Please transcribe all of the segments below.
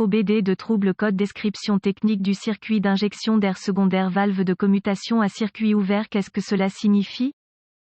OBD de trouble code description technique du circuit d'injection d'air secondaire valve de commutation à circuit ouvert. Qu'est-ce que cela signifie?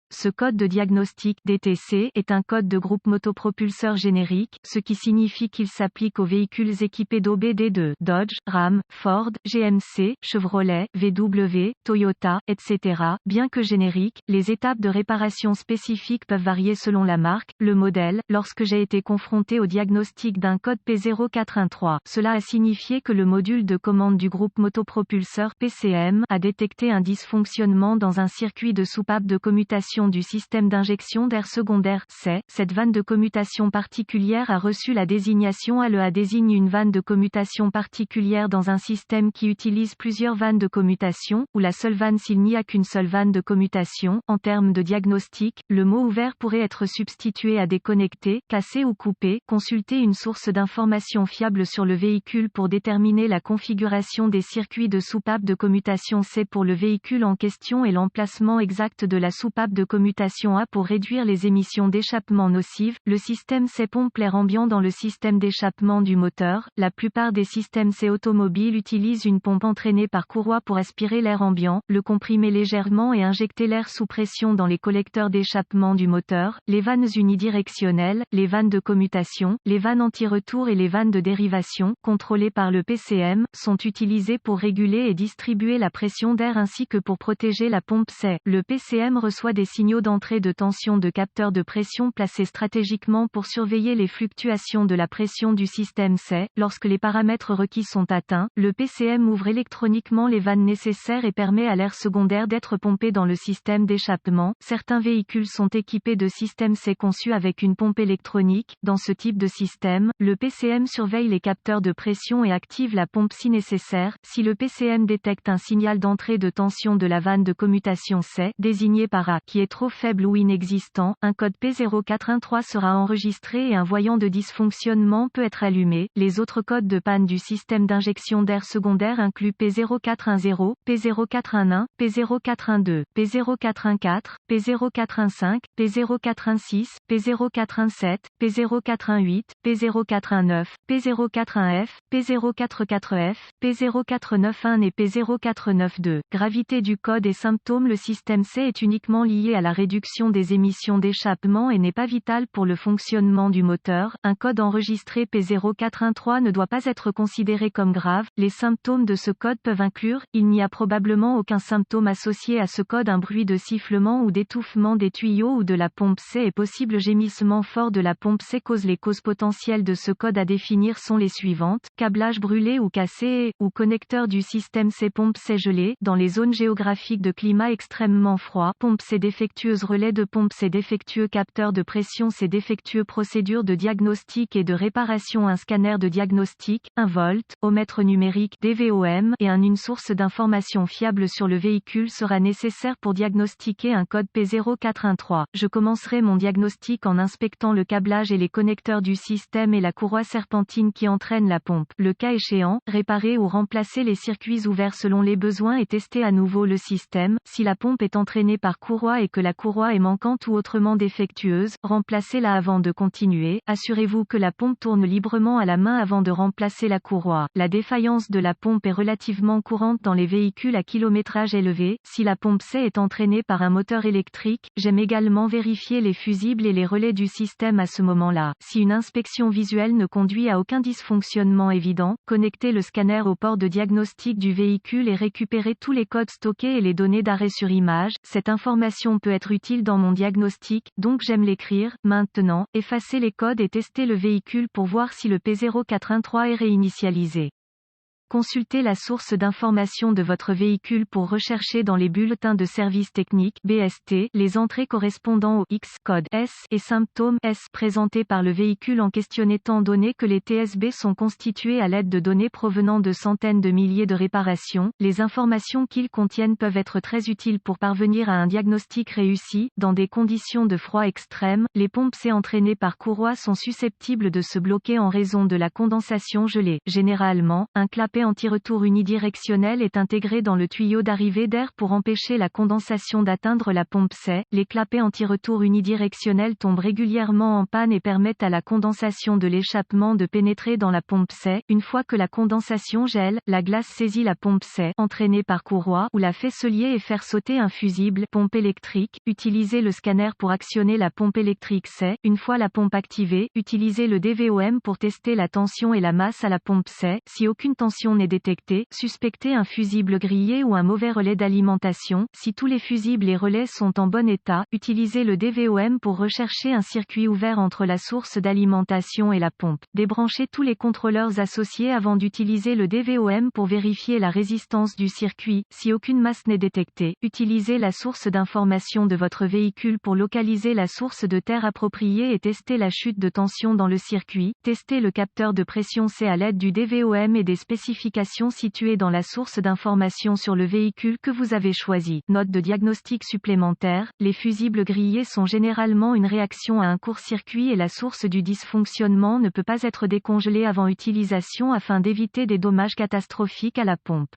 Ce code de diagnostic DTC est un code de groupe motopropulseur générique, ce qui signifie qu'il s'applique aux véhicules équipés d'OBD de Dodge, Ram, Ford, GMC, Chevrolet, VW, Toyota, etc. Bien que génériques, les étapes de réparation spécifiques peuvent varier selon la marque, le modèle. Lorsque j'ai été confronté au diagnostic d'un code P0413, cela a signifié que le module de commande du groupe motopropulseur PCM a détecté un dysfonctionnement dans un circuit de soupape de commutation du système d'injection d'air secondaire C. Cette vanne de commutation particulière a reçu la désignation ALEA désigne une vanne de commutation particulière dans un système qui utilise plusieurs vannes de commutation, ou la seule vanne s'il n'y a qu'une seule vanne de commutation. En termes de diagnostic, le mot ouvert pourrait être substitué à déconnecté, cassé ou coupé. Consultez une source d'information fiable sur le véhicule pour déterminer la configuration des circuits de soupape de commutation C pour le véhicule en question et l'emplacement exact de la soupape de commutation A pour réduire les émissions d'échappement nocives. Le système C pompe l'air ambiant dans le système d'échappement du moteur. La plupart des systèmes C automobiles utilisent une pompe entraînée par courroie pour aspirer l'air ambiant, le comprimer légèrement et injecter l'air sous pression dans les collecteurs d'échappement du moteur, les vannes unidirectionnelles, les vannes de commutation, les vannes anti-retour et les vannes de dérivation, contrôlées par le PCM, sont utilisées pour réguler et distribuer la pression d'air ainsi que pour protéger la pompe C. Le PCM reçoit des signaux d'entrée de tension de capteurs de pression placés stratégiquement pour surveiller les fluctuations de la pression du système C. Lorsque les paramètres requis sont atteints, le PCM ouvre électroniquement les vannes nécessaires et permet à l'air secondaire d'être pompé dans le système d'échappement. Certains véhicules sont équipés de systèmes C conçus avec une pompe électronique. Dans ce type de système, le PCM surveille les capteurs de pression et active la pompe si nécessaire. Si le PCM détecte un signal d'entrée de tension de la vanne de commutation C, désigné par A, qui est trop faible ou inexistant, un code P0413 sera enregistré et un voyant de dysfonctionnement peut être allumé. Les autres codes de panne du système d'injection d'air secondaire incluent P0410, P0411, P0412, P0414, P0415, P0416, P0417, P0418, P0419, P04F, P04F, P0491 et P0492. Gravité du code et symptômes. Le système C est uniquement lié à la réduction des émissions d'échappement et n'est pas vital pour le fonctionnement du moteur. Un code enregistré P0413 ne doit pas être considéré comme grave. Les symptômes de ce code peuvent inclure: il n'y a probablement aucun symptôme associé à ce code. Un bruit de sifflement ou d'étouffement des tuyaux ou de la pompe C est possible. Gémissement fort de la pompe C. Les causes potentielles de ce code à définir sont les suivantes: câblage brûlé ou cassé ou connecteur du système C. Pompe C gelée, dans les zones géographiques de climat extrêmement froid. Pompe C défectueuse. Relais de pompe C défectueux. Capteur de pression C défectueux. Procédure de diagnostic et de réparation. Un scanner de diagnostic, un volt, omètre numérique DVOM et une source d'information fiable sur le véhicule sera nécessaire pour diagnostiquer un code P0413. Je commencerai mon diagnostic en inspectant le câblage et les connecteurs du système et la courroie serpentine qui entraîne la pompe. Le cas échéant, réparer ou remplacer les circuits ouverts selon les besoins et tester à nouveau le système. Si la pompe est entraînée par courroie et que la courroie est manquante ou autrement défectueuse, remplacez-la avant de continuer. Assurez-vous que la pompe tourne librement à la main avant de remplacer la courroie. La défaillance de la pompe est relativement courante dans les véhicules à kilométrage élevé. Si la pompe C est entraînée par un moteur électrique, j'aime également vérifier les fusibles et les relais du système à ce moment-là. Si une inspection visuelle ne conduit à aucun dysfonctionnement évident, connectez le scanner au port de diagnostic du véhicule et récupérez tous les codes stockés et les données d'arrêt sur image. Cette information peut être utile dans mon diagnostic, donc j'aime l'écrire. Maintenant, effacez les codes et testez le véhicule pour voir si le P0413 est réinitialisé. Consultez la source d'information de votre véhicule pour rechercher dans les bulletins de service technique (BST) les entrées correspondant au X code S et symptômes S présentés par le véhicule en question, étant donné que les TSB sont constitués à l'aide de données provenant de centaines de milliers de réparations. Les informations qu'ils contiennent peuvent être très utiles pour parvenir à un diagnostic réussi. Dans des conditions de froid extrême, les pompes C entraînées par courroie sont susceptibles de se bloquer en raison de la condensation gelée. Généralement, un clapet clapet anti-retour unidirectionnel est intégré dans le tuyau d'arrivée d'air pour empêcher la condensation d'atteindre la pompe C. Les clapets anti-retour unidirectionnels tombent régulièrement en panne et permettent à la condensation de l'échappement de pénétrer dans la pompe C. Une fois que la condensation gèle, la glace saisit la pompe C, entraînée par courroie, ou la fait se lier et faire sauter un fusible, pompe électrique. Utilisez le scanner pour actionner la pompe électrique C. Une fois la pompe activée, utilisez le DVOM pour tester la tension et la masse à la pompe C. Si aucune tension n'est détectée, suspectez un fusible grillé ou un mauvais relais d'alimentation. Si tous les fusibles et relais sont en bon état, utilisez le DVOM pour rechercher un circuit ouvert entre la source d'alimentation et la pompe. Débranchez tous les contrôleurs associés avant d'utiliser le DVOM pour vérifier la résistance du circuit. Si aucune masse n'est détectée, utilisez la source d'information de votre véhicule pour localiser la source de terre appropriée et tester la chute de tension dans le circuit. Testez le capteur de pression C à l'aide du DVOM et des spécifications situées dans la source d'information sur le véhicule que vous avez choisi. Note de diagnostic supplémentaire, les fusibles grillés sont généralement une réaction à un court-circuit et la source du dysfonctionnement ne peut pas être décongelée avant utilisation afin d'éviter des dommages catastrophiques à la pompe.